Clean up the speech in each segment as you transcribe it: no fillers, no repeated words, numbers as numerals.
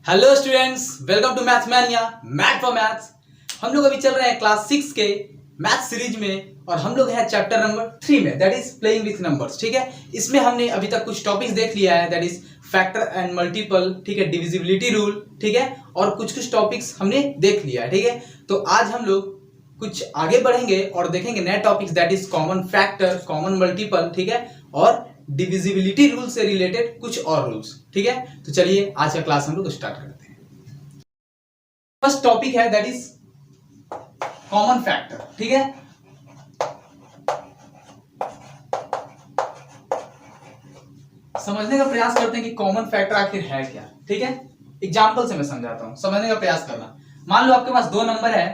Hello students, welcome to Mathmania math for maths. हम लोग अभी चल रहे हैं क्लास 6 के मैथ सीरीज में और हम लोग हैं चैप्टर नंबर 3 में, that is playing with numbers. ठीक है, इसमें हमने अभी तक कुछ टॉपिक्स देख लिया है, that is factor and multiple, ठीक है, डिविजिबिलिटी रूल, ठीक है, और कुछ टॉपिक्स हमने देख लिया है। ठीक है, तो आज हम लोग कुछ आगे बढ़ेंगे और देखेंगे नए topics, that is common factor, common multiple, ठीक है, और डिविजिबिलिटी रूल से रिलेटेड कुछ और रूल्स। ठीक है, तो चलिए आज का क्लास हम लोग स्टार्ट करते हैं। फर्स्ट टॉपिक है दैट इज कॉमन फैक्टर। ठीक है, समझने का प्रयास करते हैं कि कॉमन फैक्टर आखिर है क्या। ठीक है, एग्जांपल से मैं समझाता हूं, समझने का प्रयास करना। मान लो आपके पास दो नंबर है,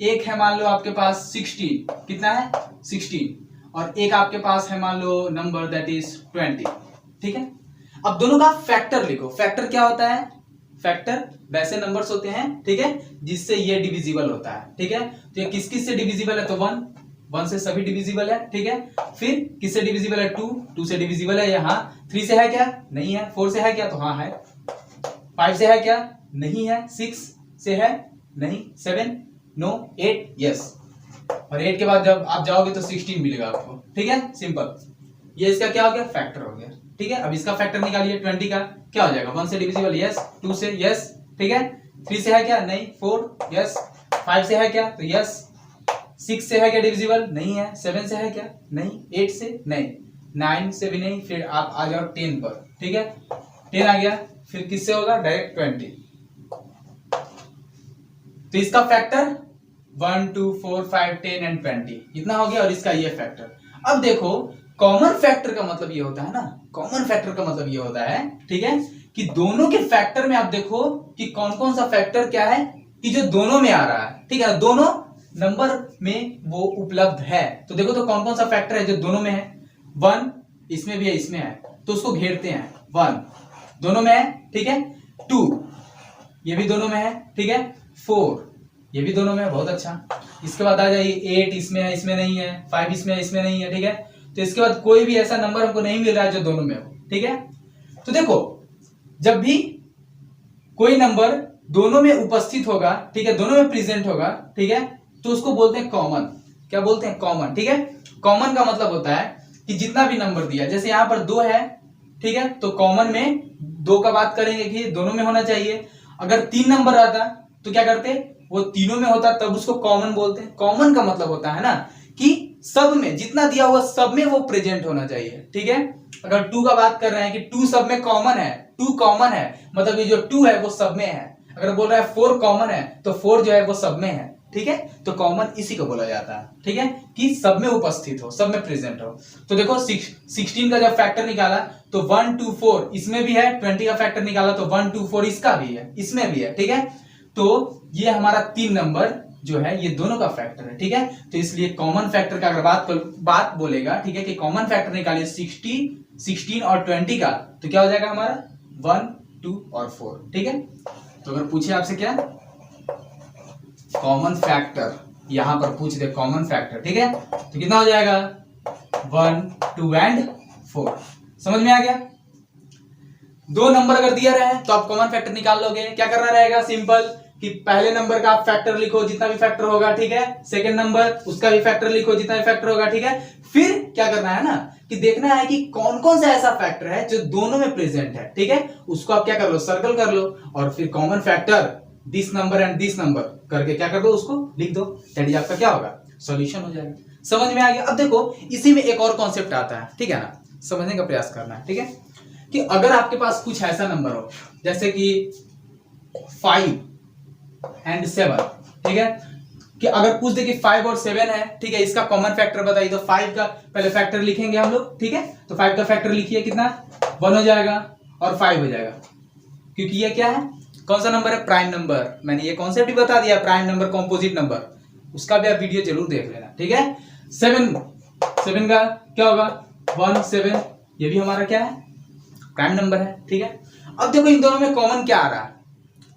एक है मान लो आपके पास 16, कितना है 16, और एक आपके पास है मान लो नंबर दैट इज 20। ठीक है, अब दोनों का फैक्टर लिखो। फैक्टर क्या होता है? फैक्टर वैसे नंबर्स होते हैं, ठीक है, जिससे ये डिविजिबल होता है। ठीक है, तो ये किस किस से डिविजिबल है? तो 1 से सभी डिविजिबल है। ठीक है, फिर किससे डिविजिबल है? 2 से डिविजिबल है। यहाँ 3 से है क्या? नहीं है। 4 से है क्या? तो हाँ है। 5 से है क्या? नहीं है। 6 से है? नहीं। 7 नो। 8 यस। और 8 के बाद जब आप जाओगे तो 16 मिलेगा आपको। ठीक है, सिंपल। ये इसका क्या हो गया? फैक्टर हो गया। ठीक है, अब इसका फैक्टर निकालिए। 20 का क्या हो जाएगा? 1 से डिविजिबल, यस। 2 से, यस। ठीक है, 3 से है क्या? नहीं। 4 यस। 5 से है क्या? तो यस। 6 से है क्या डिविजिबल? नहीं है। 7 से है क्या? नहीं। 8 से नहीं। 9 से भी नहीं। फिर आप आ जाओ 10 पर। ठीक है, 10 आ गया, फिर किससे होगा? डायरेक्ट 20। तो इसका फैक्टर 1 2 4 5 10 एंड 20 इतना हो गया, और इसका ये फैक्टर। अब देखो, कॉमन फैक्टर का मतलब ये होता है ना, कॉमन फैक्टर का मतलब ये होता है, ठीक है, कि दोनों के फैक्टर में आप देखो कि कौन कौन सा फैक्टर क्या है कि जो दोनों में आ रहा है। ठीक है, दोनों नंबर में वो उपलब्ध है। तो देखो तो कौन कौन सा फैक्टर है जो दोनों में है? 1 इसमें भी है, इसमें है, तो उसको घेरते हैं। 1 दोनों में है, ठीक है। 2 ये भी दोनों में है, ठीक है। 4 ये भी दोनों में है, बहुत अच्छा। इसके बाद आ जाइए 8 इसमें है, इसमें नहीं है। 5 इसमें है, इसमें नहीं है। ठीक है, तो इसके बाद कोई भी ऐसा नंबर हमको नहीं मिल रहा है जो दोनों में हो। ठीक है, तो देखो जब भी कोई नंबर दोनों में उपस्थित होगा, ठीक है, दोनों में प्रेजेंट होगा, ठीक है, तो उसको बोलते हैं कॉमन। क्या बोलते हैं? कॉमन। ठीक है, कॉमन का मतलब होता है कि जितना भी नंबर दिया, जैसे यहां पर 2 है, ठीक है, तो कॉमन में 2 का बात करेंगे कि दोनों में होना चाहिए। अगर 3 नंबर आता तो क्या करते? वो तीनों में होता, तब उसको कॉमन बोलते हैं। कॉमन का मतलब होता है ना कि सब में जितना दिया हुआ सब में वो प्रेजेंट होना चाहिए। ठीक है, अगर 2 का बात कर रहे हैं कि 2 सब में कॉमन है, 2 कॉमन है, मतलब ये जो 2 है वो सब में है। अगर बोल रहा है 4 कॉमन है, तो 4 जो है वो सब में है। ठीक है, तो कॉमन इसी को बोला जाता है। ठीक है, कि सब में उपस्थित हो, सब में प्रेजेंट हो। तो देखो 16 का जब फैक्टर निकाला तो 1 2 4 इसमें भी है, 20 का फैक्टर निकाला तो 1 2 4 इसका भी है, इसमें भी है। ठीक है, तो ये हमारा 3 नंबर जो है ये दोनों का फैक्टर है। ठीक है, तो इसलिए कॉमन फैक्टर का अगर बात बोलेगा, ठीक है, कि कॉमन फैक्टर निकालिए 16 और 20 का, तो क्या हो जाएगा हमारा? 1 2 और 4। ठीक है, तो अगर पूछे आपसे क्या कॉमन फैक्टर, यहां पर पूछ दे कॉमन फैक्टर, ठीक है, तो कितना हो जाएगा? 1 2 एंड 4। समझ में आ गया? 2 नंबर अगर दिया रहे तो आप कॉमन फैक्टर निकाल लोगे। क्या करना रहेगा? सिंपल, कि पहले नंबर का आप फैक्टर लिखो जितना भी फैक्टर होगा, ठीक है, सेकंड नंबर उसका भी फैक्टर लिखो जितना भी फैक्टर होगा। ठीक है, फिर क्या करना है ना कि देखना है कि कौन कौन सा ऐसा फैक्टर है जो दोनों में प्रेजेंट है। ठीक है, उसको आप क्या कर लो? सर्कल कर लो, और फिर common factor this number and this number करके क्या कर दो? उसको लिख दो। दैट आपका क्या होगा? सॉल्यूशन हो जाएगा। समझ में आ गया? अब देखो इसी में एक और कॉन्सेप्ट आता है, ठीक है ना, समझने का प्रयास करना है। ठीक है, कि अगर आपके पास कुछ ऐसा नंबर हो जैसे कि 5 एंड 7, ठीक है, कि अगर पूछ दे कि 5 और 7 है, ठीक है, इसका कॉमन फैक्टर बताइए, तो 5 का पहले फैक्टर लिखेंगे हम लोग। ठीक है, तो 5 का फैक्टर लिखिए, कितना? 1 हो जाएगा और 5 हो जाएगा, क्योंकि ये क्या है? कौन सा नंबर है? Prime number. मैंने ये कॉन्सेप्ट भी बता दिया, प्राइम नंबर, कॉम्पोजिट नंबर, उसका भी आप वीडियो जरूर देख लेना। ठीक है, 7 का क्या होगा? 1 7, ये भी हमारा क्या है? प्राइम नंबर है। ठीक है, अब देखो इन दोनों में कॉमन क्या आ रहा है?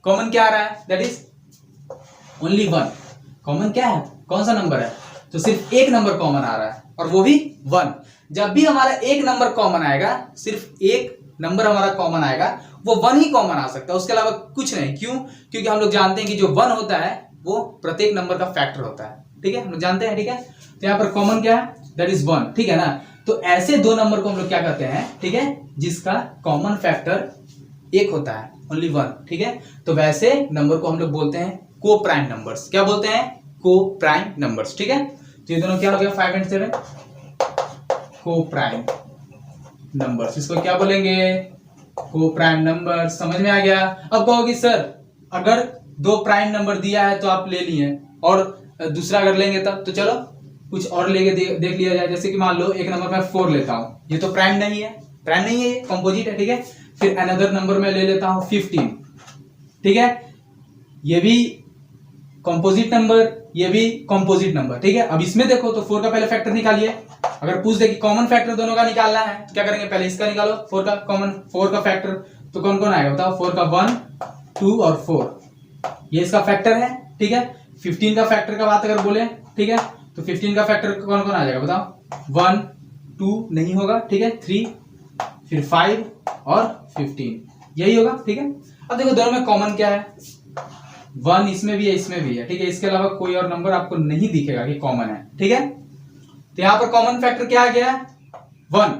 कॉमन क्या आ रहा है? That is only 1। कॉमन क्या है? कौन सा नंबर है? तो सिर्फ एक नंबर कॉमन आ रहा है, और वो भी 1। जब भी हमारा एक नंबर कॉमन आएगा, सिर्फ एक नंबर हमारा कॉमन आएगा वो 1 ही कॉमन आ सकता है, उसके अलावा कुछ नहीं। क्यों? क्योंकि हम लोग जानते हैं कि जो 1 होता है वो प्रत्येक नंबर का फैक्टर होता है, ठीक है, हम लोग जानते हैं, ठीक है। तो यहाँ पर कॉमन क्या है, दैट इज 1, ठीक है ना। तो ऐसे दो नंबर को हम लोग क्या कहते हैं, ठीक है, जिसका कॉमन फैक्टर 1 होता है, ओनली 1, ठीक है। तो वैसे नंबर को हम लोग बोलते हैं को प्राइम नंबर्स। क्या बोलते हैं? को प्राइम नंबर्स, ठीक है। तो ये दोनों क्या हो गया, 5 एंड 7 को प्राइम नंबर्स। इसको क्या बोलेंगे? को प्राइम नंबर। समझ में आ गया? अब कहोगे सर अगर 2 प्राइम नंबर दिया है तो आप ले लिए और दूसरा अगर लेंगे तब, तो चलो कुछ और लेके देख लिया जाए। जैसे कि मान लो एक नंबर मैं 4 लेता हूं, ये तो प्राइम नहीं है, प्राइम नहीं है, ये कंपोजिट है, ठीक है। फिर अनदर नंबर में ले लेता हूं 15, ठीक है, ये भी कंपोजिट नंबर, ये भी कंपोजिट नंबर, ठीक है। अब इसमें देखो तो 4 का पहले फैक्टर निकालिए। अगर पूछ दे कि कॉमन फैक्टर दोनों का निकालना है तो क्या करेंगे, पहले इसका निकालो 4 का कॉमन, 4 का फैक्टर तो कौन कौन आएगा बताओ? 4 का 1, 2 और 4, ये इसका फैक्टर है, ठीक है। 15 का फैक्टर का बात अगर बोले, ठीक है, तो 15 का फैक्टर कौन कौन आ जाएगा बताओ? 1, 2 नहीं होगा, ठीक है, 3, फिर 5 और 15, यही होगा, ठीक है। अब देखो दोनों में कॉमन क्या है, 1 इसमें भी है, इसमें भी है, ठीक है। इसके अलावा कोई और नंबर आपको नहीं दिखेगा कि कॉमन है, ठीक है। तो यहां पर कॉमन फैक्टर क्या आ गया? 1,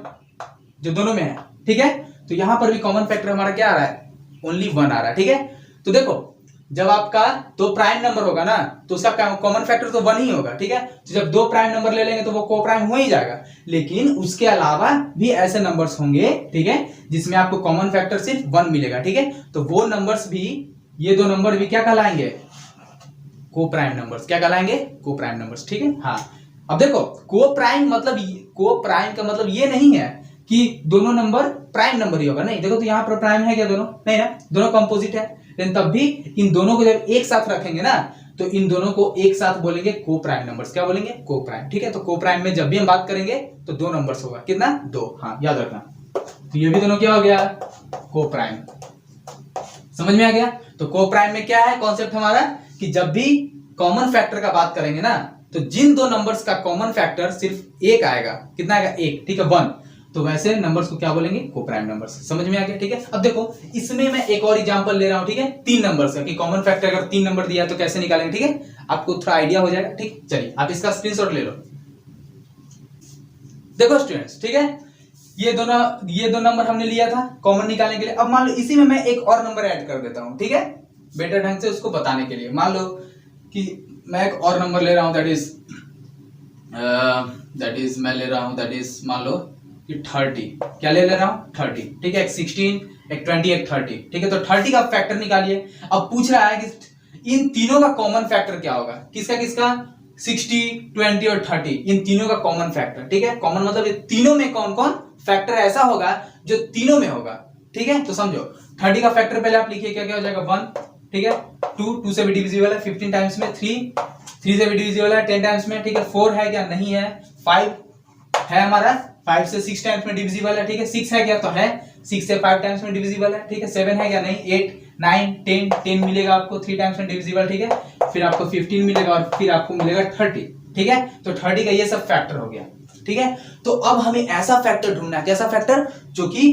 जो दोनों में है, ठीक है। तो यहां पर भी कॉमन फैक्टर हमारा क्या आ रहा है? ओनली 1 आ रहा है, ठीक है। तो देखो जब आपका 2 प्राइम नंबर होगा ना तो उसका कॉमन फैक्टर तो 1 ही होगा, ठीक है। तो जब 2 प्राइम नंबर ले लेंगे तो वो को प्राइम हो ही जाएगा। लेकिन उसके अलावा भी ऐसे नंबर्स होंगे, ठीक है, जिसमें आपको कॉमन फैक्टर सिर्फ 1 मिलेगा, ठीक है। तो वो नंबर्स भी, ये 2 नंबर भी क्या कहलाएंगे? को प्राइम नंबर्स। क्या कहलाएंगे? को प्राइम नंबर्स, ठीक है। हाँ, अब देखो को प्राइम मतलब, को प्राइम का मतलब ये नहीं है कि दोनों नंबर प्राइम नंबर ही होगा, नहीं। देखो तो यहाँ पर प्राइम है क्या? दोनों नहीं ना, दोनों कंपोजिट है। लेकिन तब भी इन दोनों को जब एक साथ रखेंगे ना तो इन दोनों को एक साथ बोलेंगे को प्राइम नंबर्स। क्या बोलेंगे? को प्राइम, ठीक है। तो को प्राइम में जब भी हम बात करेंगे तो 2 नंबर्स होगा, कितना? 2, हाँ याद रखना। तो ये भी दोनों क्या हो गया? को प्राइम। समझ में आ गया? तो को प्राइम में क्या है कॉन्सेप्ट हमारा, कि जब भी कॉमन फैक्टर का बात करेंगे ना तो जिन 2 नंबर्स का कॉमन फैक्टर सिर्फ 1 आएगा, कितना आएगा? 1, ठीक है, 1, तो वैसे नंबर्स को क्या बोलेंगे? को प्राइम नंबर्स। समझ में आ गया? ठीक है। अब देखो इसमें मैं एक और एग्जांपल ले रहा हूं, ठीक है, 3 नंबर्स का, कि कॉमन फैक्टर अगर 3 नंबर दिया तो कैसे निकालेंगे, ठीक है। आपको थोड़ा आइडिया हो जाएगा, ठीक। चलिए आप इसका स्क्रीनशॉट ले लो। देखो स्टूडेंट्स, ठीक है, ये दो नंबर हमने लिया था कॉमन निकालने के लिए। अब मान लो इसी में मैं एक और नंबर ऐड कर देता हूं, ठीक है, बेटर ढंग से उसको बताने के लिए। मान लो कि मैं एक और नंबर ले रहा हूं, दैट इज मैं ले रहा हूं, दैट इज मान लो कि 30। क्या ले रहा हूं? 30, ठीक है। एक 16, एक 20, एक 30, ठीक है। तो 30 का फैक्टर निकालिए। अब पूछ रहा है कि इन तीनों का कॉमन फैक्टर क्या होगा? किसका किसका? 60, 20 और 30, इन तीनों का कॉमन फैक्टर, ठीक है। कॉमन मतलब ये तीनों में कौन कौन फैक्टर ऐसा होगा जो तीनों में होगा, ठीक है। तो समझो 30 का फैक्टर पहले आप लिखिए, क्या क्या हो जाएगा? 1, ठीक है, 2 से भी डिविजिबल है, 15 टाइम्स में, 3 से भी डिविजिबल है 10 टाइम्स में, ठीक है। 4 है क्या? नहीं है। 5 है हमारा, 5 से 6 टाइम्स में डिविजिबल है, ठीक है। 6 है क्या? तो है, 6 से 5 टाइम्स में डिविजिबल है, ठीक है। 7 है क्या? नहीं। 8, 9, 10 मिलेगा आपको 3 टाइम्स में डिविजिबल, ठीक है। फिर आपको 15 मिलेगा और फिर आपको मिलेगा 30, ठीक है। तो 30 का ये सब फैक्टर हो गया, ठीक है। तो अब हमें ऐसा फैक्टर ढूंढना है, कैसा फैक्टर? जो कि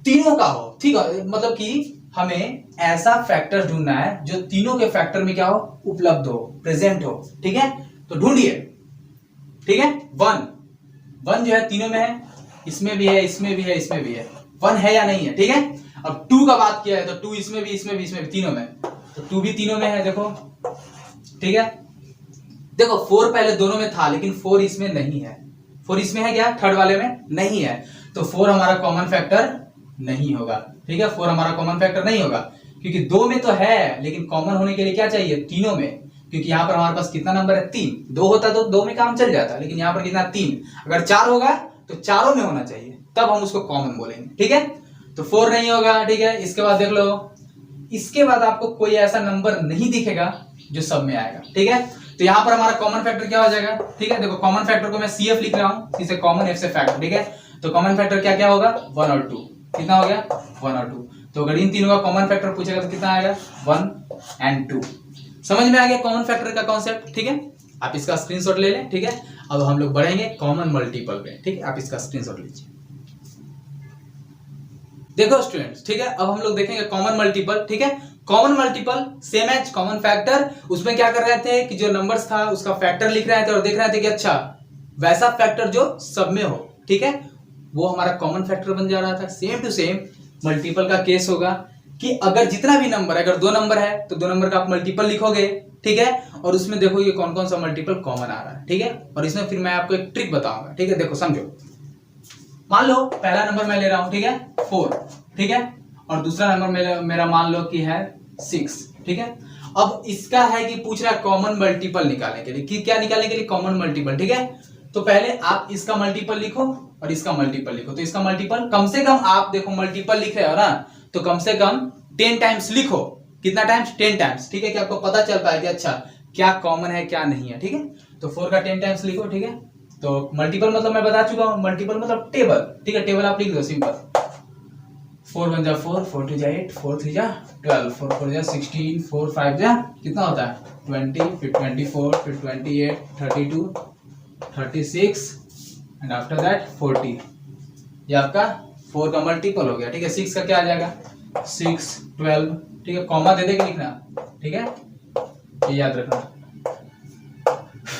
तीनों का हो, ठीक है, मतलब कि हमें ऐसा फैक्टर ढूंढना है जो तीनों के फैक्टर में क्या हो? उपलब्ध हो, प्रेजेंट हो, ठीक है। तो ढूंढिए, ठीक है। 1 जो है तीनों में है, इसमें भी है, इसमें भी है, इसमें भी है। 1 है या नहीं है, ठीक है। अब 2 का बात किया है तो 2 इसमें भी, इसमें भी, इसमें भी, तीनों में। तो 2 भी तीनों में है, देखो, ठीक है। देखो 4 पहले दोनों में था लेकिन 4 इसमें नहीं है। 4 इसमें है क्या? थर्ड वाले में नहीं है। तो 4 हमारा कॉमन फैक्टर नहीं होगा, ठीक है। 4 हमारा कॉमन फैक्टर नहीं होगा क्योंकि 2 में तो है लेकिन कॉमन होने के लिए क्या चाहिए? तीनों में। क्योंकि यहाँ पर हमारे पास कितना नंबर है? 3। 2 होता तो 2 में काम चल जाता, लेकिन यहाँ पर कितना? 3। अगर 4 होगा तो चारों में होना चाहिए, तब हम उसको कॉमन बोलेंगे, ठीक है। तो 4 नहीं होगा, ठीक है। इसके बाद देख लो, इसके बाद आपको कोई ऐसा नंबर नहीं दिखेगा जो सब में आएगा, ठीक है। तो यहाँ पर हमारा कॉमन फैक्टर क्या हो जाएगा? ठीक है, देखो कॉमन फैक्टर को मैं CF लिख रहा हूँ, C से कॉमन, F से फैक्टर, ठीक है। तो कॉमन फैक्टर क्या क्या होगा? 1 और 2। कितना हो गया? 1 और 2। तो अगर इन तीनों का कॉमन फैक्टर पूछेगा तो कितना आएगा? 1 and 2। समझ में आ गया कॉमन फैक्टर का कॉन्सेप्ट, ठीक है। आप इसका स्क्रीनशॉट ले लें, ठीक है। अब हम लोग बढ़ेंगे कॉमन मल्टीपल पे, ठीक है। आप इसका स्क्रीनशॉट लीजिए। देखो स्टूडेंट्स, ठीक है, अब हम लोग देखेंगे कॉमन मल्टीपल। ठीक है, common multiple same as common factor. उसमें क्या कर रहे थे कि जो नंबर्स था उसका फैक्टर लिख रहे थे और देख रहे थे कि अच्छा वैसा फैक्टर जो सब में हो। ठीक है, वो हमारा कॉमन फैक्टर बन जा रहा था। सेम टू सेम मल्टीपल का केस होगा कि अगर जितना भी नंबर, अगर 2 नंबर है तो 2 नंबर का आप मल्टीपल लिखोगे। ठीक है, और उसमें देखो ये कौन कौन सा मल्टीपल कॉमन आ रहा है। ठीक है, और इसमें फिर मैं आपको एक ट्रिक बताऊंगा। ठीक है, देखो समझो, मान लो पहला नंबर मैं ले रहा हूं, ठीक है, 4। ठीक है, और दूसरा नंबर मेरा मान लो कि है 6। ठीक है, अब इसका है कि पूछ रहा है कॉमन मल्टीपल निकालने के लिए, कि क्या निकालने के लिए, कॉमन मल्टीपल। ठीक है, तो पहले आप इसका मल्टीपल लिखो और इसका मल्टीपल लिखो। तो इसका मल्टीपल कम से कम, आप देखो मल्टीपल लिख रहे हो ना, तो कम से कम 10 टाइम्स लिखो। कितना टाइम्स? 10 टाइम्स। ठीक है, कि आपको पता चल पाए कि अच्छा क्या कॉमन है क्या नहीं है। ठीक है, तो 4 का 10 टाइम्स लिखो। ठीक है, तो मल्टीपल मतलब मैं बता चुका हूं, मल्टीपल मतलब टेबल। ठीक है, टेबल आप लिख दो सिंपल। 4 1 जा 4, 4 2 जा 8, 4 3 जा 12, 4 4 जा 16, 4 5 जा कितना होता है 20, फिर 24, फिर 28, 32, 36 एंड आफ्टर दैट 40। ये आपका 4 का मल्टीपल हो गया। ठीक है, 6 का क्या आ जाएगा 6 12। ठीक है, कॉमा दे देके लिखना। ठीक है, ये याद रखना।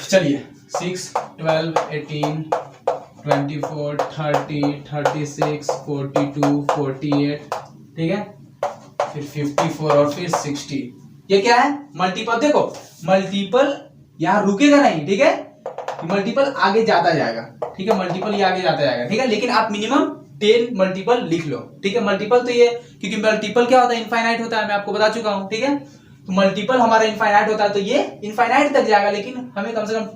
चलिए 6 12 18 24 30 36 42 48। ठीक है, फिर 54 और फिर 60। ये क्या है मल्टीपल। देखो मल्टीपल यहां रुकेगा नहीं। ठीक है, मल्टीपल आगे जाता जाएगा। ठीक है, मल्टीपल ये आगे जाता जाएगा। ठीक है, लेकिन आप मिनिमम 10 मल्टीपल लिख लो। ठीक है, मल्टीपल तो ये, क्योंकि मल्टीपल क्या होता है इनफाइनाइट होता है, मैं आपको बता चुका हूं। ठीक है, तो मल्टीपल हमारा इनफाइनाइट होता है, तो ये इनफाइनाइट तक जाएगा, लेकिन हमें कम से कम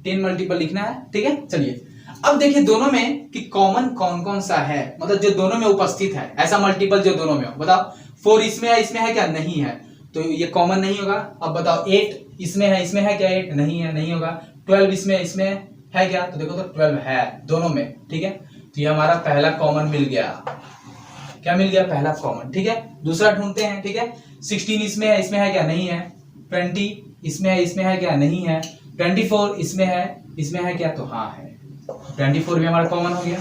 10 मल्टीपल लिखना है। ठीक है, चलिए अब देखिए दोनों में कि कॉमन कौन कौन सा है, मतलब जो दोनों में उपस्थित है, ऐसा मल्टीपल जो दोनों में हो। बताओ 4 इसमें है क्या? नहीं है, तो ये कॉमन नहीं होगा। अब बताओ 8 इसमें है क्या? 8 नहीं है, नहीं होगा। 12 इसमें है क्या? तो देखो तो 12 है दोनों में। ठीक है, तो ये हमारा पहला कॉमन मिल गया। क्या मिल गया? पहला कॉमन। ठीक है, दूसरा ढूंढते हैं। ठीक है, 16 इसमें है क्या? नहीं है। 20 इसमें है क्या? नहीं है। 24 इसमें है क्या? तो हाँ है। 24 भी हमारा कॉमन हो गया।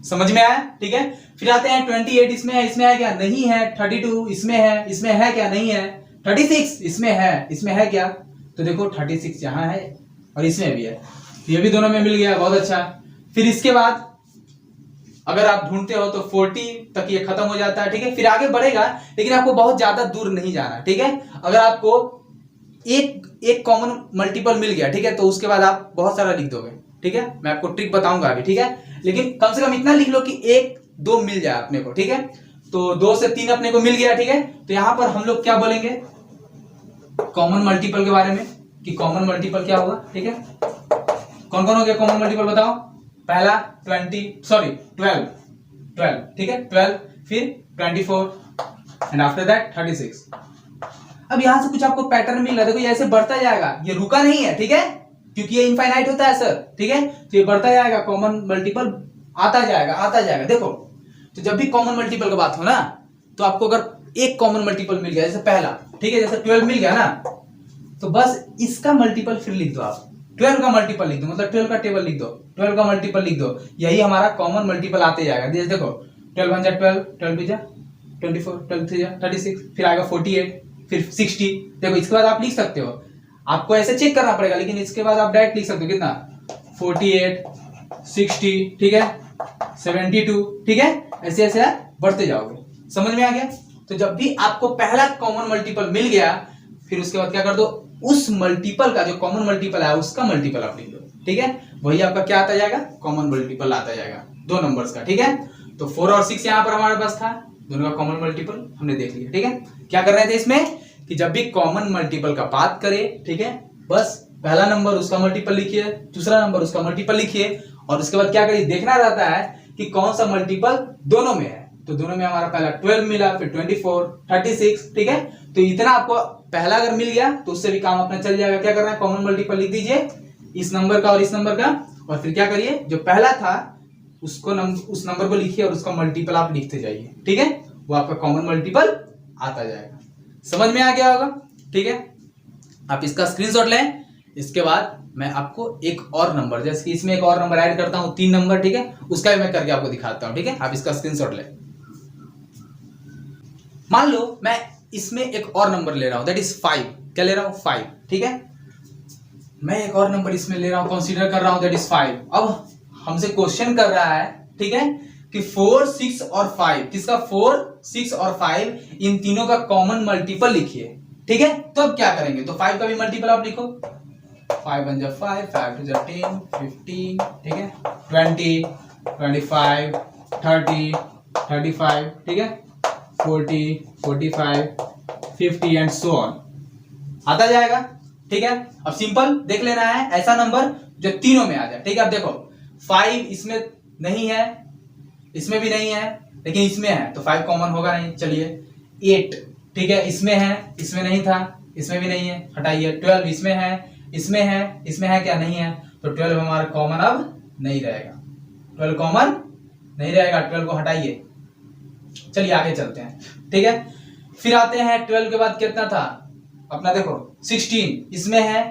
समझ में आया? ठीक है, फिर आते हैं 28 इसमें है क्या? नहीं है। 32 इसमें है क्या? नहीं है। 36 इसमें है क्या? तो देखो 36 यहाँ है और इसमें भी है, ये भी दोनों में मिल गया। बहुत अच्छा। फिर इसके बाद अगर आप ढूंढते हो तो 40 तक ये खत्म हो जाता है। ठीक है, फिर आगे बढ़ेगा, लेकिन आपको बहुत ज्यादा दूर नहीं जाना। ठीक है, अगर आपको एक कॉमन मल्टीपल मिल गया, ठीक है, तो उसके बाद आप बहुत सारा लिख दोगे। ठीक है, मैं आपको ट्रिक बताऊंगा अभी। ठीक है, लेकिन कम से कम इतना लिख लो कि 1 2 मिल जाए अपने को। ठीक है, तो 2 से 3 अपने को मिल गया। ठीक है, तो यहां पर हम लोग क्या बोलेंगे कॉमन मल्टीपल के बारे में, कि कॉमन मल्टीपल क्या होगा। ठीक है, कौन कौन हो गया कॉमन मल्टीपल बताओ। पहला 12। ठीक है, 12, फिर 24 एंड आफ्टर दैट 36। अब यहां से कुछ आपको पैटर्न मिल रहा है। देखो ये ऐसे बढ़ता जाएगा, ये रुका नहीं है। ठीक है, क्योंकि ये इनफाइनाइट होता है सर। ठीक है, तो ये बढ़ता जाएगा, कॉमन मल्टीपल आता जाएगा। देखो तो जब भी कॉमन मल्टीपल की बात हो ना, तो आपको अगर एक कॉमन मल्टीपल मिल गया, जैसे पहला, ठीक है, जैसे 12 मिल गया ना, तो बस इसका मल्टीपल फिर लिख दो आप। 12 का मल्टीपल लिख दो, मतलब 12 का टेबल लिख दो, 12 का मल्टीपल लिख दो। यही हमारा कॉमन मल्टीपल आते जाएगा। जैसे देखो 12 1 जा 12, 12 2 जा 24, 12 3 जा 36, फिर आएगा 48, फिर 60। देखो इसके बाद आप लिख सकते हो, आपको ऐसे चेक करना पड़ेगा, लेकिन इसके बाद आप डायरेक्ट लिख सकते हो कितना 48, 60, ठीक है, 72, ठीक है, ऐसे ऐसे बढ़ते जाओगे। समझ में आ गया? तो जब भी आपको पहला कॉमन मल्टीपल मिल गया, फिर उसके बाद क्या कर दो, उस मल्टीपल का जो कॉमन मल्टीपल है उसका मल्टीपल आप लिख दो। ठीक है, वही आपका क्या आता जाएगा, कॉमन मल्टीपल आता जाएगा दो नंबर्स का। ठीक है, तो 4 और 6 यहां पर हमारे पास था, दोनों का कॉमन मल्टीपल हमने देख लिया। ठीक है, क्या कर रहे थे इसमें कि जब भी कॉमन मल्टीपल का बात करें, ठीक है, बस पहला नंबर उसका मल्टीपल लिखिए, दूसरा नंबर उसका मल्टीपल लिखिए, और उसके बाद क्या करिए, देखना रहता है कि कौन सा मल्टीपल दोनों में है। तो दोनों में हमारा पहला 12 मिला, फिर 24, 36, ठीक है, तो इतना आपको पहला अगर मिल गया तो उससे भी काम अपना चल जाएगा। क्या करना है, कॉमन मल्टीपल लिख दीजिए इस नंबर का और इस नंबर का, और फिर क्या करिए, जो पहला था उसको उस नंबर को लिखिए और उसका मल्टीपल आप लिखते जाइए। ठीक है, वो आपका कॉमन मल्टीपल आता जाएगा। समझ में आ गया होगा? ठीक है, आप इसका स्क्रीनशॉट लें। इसके बाद मैं आपको एक और नंबर, जैसे कि इसमें एक और नंबर ऐड करता हूं, 3 नंबर, ठीक है, उसका भी मैं करके आपको दिखाता हूं। ठीक है, आप इसका स्क्रीनशॉट लें। मान लो मैं इसमें एक और नंबर ले रहा हूं, दैट इज 5। क्या ले रहा हूं? 5। ठीक है, मैं एक और नंबर इसमें ले रहा हूं, कंसीडर कर रहा हूं, दैट इज 5। अब हमसे क्वेश्चन कर रहा है, ठीक है, कि 4, 6 और 5, किसका 4, 6 और 5, इन तीनों का कॉमन मल्टीपल लिखिए। ठीक है, तो अब क्या करेंगे? तो 5 का भी मल्टीपल आप लिखो। 5 1 5, 5 2 10, 15, ठीक है, 20, 25, 30, 35, ठीक है, 40, 45, 50 एंड सो ऑन, आता जाएगा। ठीक है, अब सिंपल देख लेना है ऐसा नंबर जो तीनों में आ जाए। ठीक है, अब देखो 5 इसमें नहीं है, इसमें भी नहीं है, लेकिन इसमें है तो 5 कॉमन होगा नहीं। चलिए 8, ठीक है, इसमें है, इसमें नहीं था, इसमें भी नहीं है, हटाइए। 12 इसमें है, इसमें है, इसमें है क्या? नहीं है, तो 12 हमारा कॉमन अब नहीं रहेगा, 12 कॉमन नहीं रहेगा, 12 को हटाइए। चलिए आगे चलते हैं। ठीक है, फिर आते हैं 12 के बाद कितना था अपना, देखो 16 इसमें है,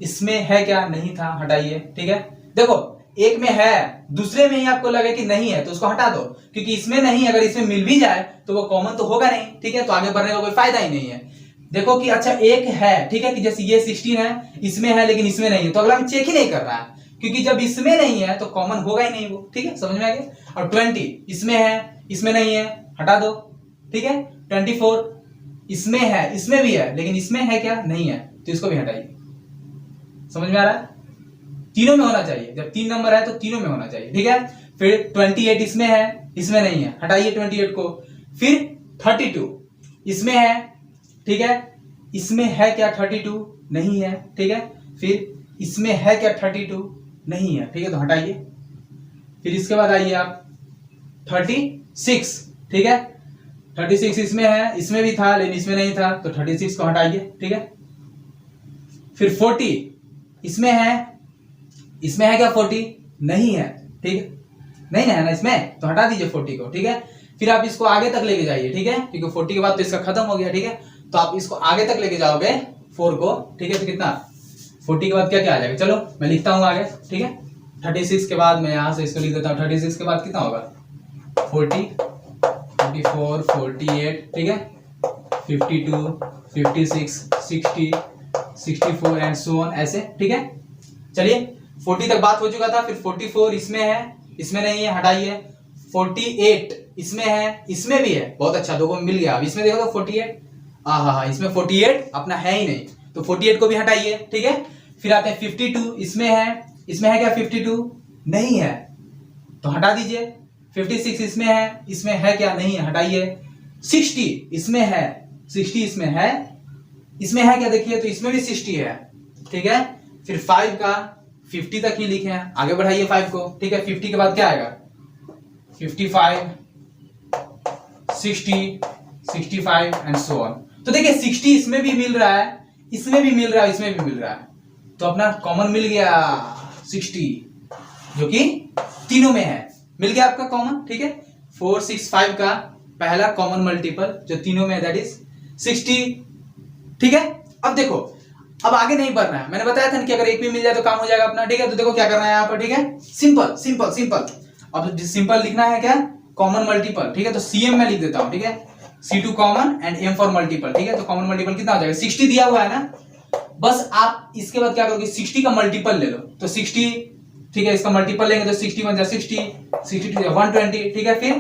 इसमें है क्या? नहीं था, हटाइए। ठीक है, देखो एक में है, दूसरे में ही आपको लगे कि नहीं है तो उसको हटा दो, क्योंकि इसमें नहीं, अगर इसमें मिल भी जाए तो वो कॉमन तो होगा नहीं। ठीक है, तो आगे बढ़ने का कोई फायदा ही नहीं है। देखो कि अच्छा एक है, ठीक है, कि जैसे ये 16 है, इसमें है लेकिन इसमें नहीं है, तो अगला में चेक ही नहीं कर रहा है, क्योंकि जब इसमें नहीं है तो कॉमन होगा ही नहीं वो। ठीक है, समझ में आ गया। और 20 इसमें है, इसमें नहीं है, हटा दो। ठीक है, 24 इसमें है, इसमें भी है, लेकिन इसमें है क्या? नहीं है, तो इसको भी हटाइए। समझ में आ रहा है? तीनों में होना चाहिए, जब 3 नंबर है तो तीनों में होना चाहिए। ठीक है, फिर 28 इसमें है, इसमें नहीं है, हटाइए 28 को। फिर 32 इसमें है, ठीक है, इसमें है क्या? 32 नहीं है। ठीक है, फिर इसमें है क्या? 32 नहीं है, ठीक है, तो हटाइए। फिर इसके बाद आइए आप 36, ठीक है, 36 इसमें है, इसमें भी था लेकिन इसमें नहीं था, तो 36 को हटाइए। ठीक है, फिर 40 इसमें है, इसमें है क्या? 40 नहीं है, ठीक है, नहीं है ना इसमें, तो हटा दीजिए 40 को। ठीक है, फिर आप इसको आगे तक लेके जाइए। ठीक है, क्योंकि 40 के बाद तो इसका खत्म हो गया। ठीक है, तो आप इसको आगे तक लेके जाओगे 4 को। ठीक है, तो कितना 40 के बाद क्या क्या आ जाएगा? चलो मैं लिखता हूं आगे। ठीक है, 36 के बाद मैं यहां से इसको लिख देता हूं। 36 के बाद कितना होगा? 40, 44, 48, ठीक है, 52, 56, 60, 64 एंड सो ऑन, ऐसे। ठीक है, चलिए 40 तक बात हो चुका था। फिर 44 इसमें है, इसमें नहीं है, हटाइए। 48 इसमें है, इसमें भी है, बहुत अच्छा, दो को मिल गया। अब इसमें देखो तो 48, हाँ, इसमें 48 अपना है ही नहीं, तो 48 को भी हटाइए। ठीक है, फिर आते हैं 52 इसमें है क्या? 52 नहीं है, तो हटा दीजिए। 56 इसमें है क्या? नहीं है, हटाइए। 60 इसमें है, 60 इसमें है क्या? देखिए, तो इसमें भी 60 है। ठीक है, फिर 5 का 50 तक ही लिखे हैं, आगे बढ़ाइए 5 को। ठीक है, 50 के बाद क्या आएगा? 55, 60, 65 एंड सो ऑन। तो देखिए 60 इसमें भी मिल रहा है, इसमें भी मिल रहा है, इसमें भी मिल रहा है, तो अपना कॉमन मिल गया 60, जो कि तीनों में है, मिल गया आपका कॉमन। ठीक है, 4, 6, 5 का पहला कॉमन मल्टीपल जो तीनों में है, दैट इज 60। ठीक है, अब देखो, अब आगे नहीं बढ़ना है, मैंने बताया था कि अगर एक भी मिल जाए तो काम हो जाएगा अपना। ठीक है, तो देखो क्या करना है यहाँ पर। ठीक है, सिंपल सिंपल सिंपल। अब सिंपल लिखना है क्या? Common multiple. ठीक है, तो CM में लिख देता हूं। ठीक है, C2 common and M for multiple. ठीक है, तो कॉमन मल्टीपल कितना हो जाएगा? 60 दिया हुआ है ना, बस आप इसके बाद क्या करोगे? 60 का मल्टीपल ले लो, तो 60, ठीक है, इसका मल्टीपल लेंगे तो 60 1 60, 62 120, ठीक है, फिर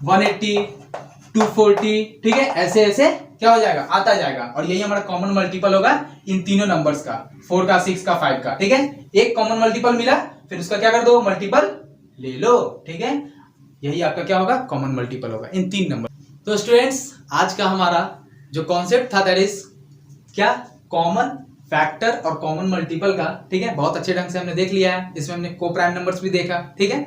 180, 240, ठीक है, ऐसे ऐसे क्या हो जाएगा? आता जाएगा। और यही हमारा कॉमन मल्टीपल होगा इन तीनों नंबर्स का, 4 का, 6 का, 5 का। ठीक है, एक कॉमन मल्टीपल मिला, फिर उसका क्या कर दो? मल्टीपल ले लो। ठीक है, यही आपका क्या होगा? कॉमन मल्टीपल होगा इन 3 नंबर। तो स्टूडेंट्स, आज का हमारा जो कॉन्सेप्ट था दैट इज क्या? कॉमन फैक्टर और कॉमन मल्टीपल का। ठीक है, बहुत अच्छे ढंग से हमने देख लिया है, इसमें हमने को प्राइम नंबर्स भी देखा। ठीक है,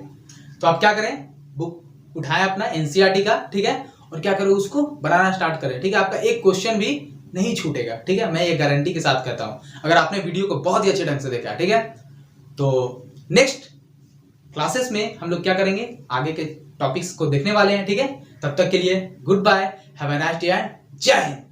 तो आप क्या करें? बुक उठाएं अपना NCERT का, ठीक है, और क्या करो? उसको बनाना स्टार्ट करें। ठीक है, आपका एक क्वेश्चन भी नहीं छूटेगा। ठीक है, मैं ये गारंटी के साथ कहता हूं, अगर आपने वीडियो को बहुत ही अच्छे ढंग से देखा। ठीक है, तो नेक्स्ट क्लासेस में हम लोग क्या करेंगे? आगे के टॉपिक्स को देखने वाले हैं। ठीक है, तब तक के लिए good bye, have a nice day and जय हिंद।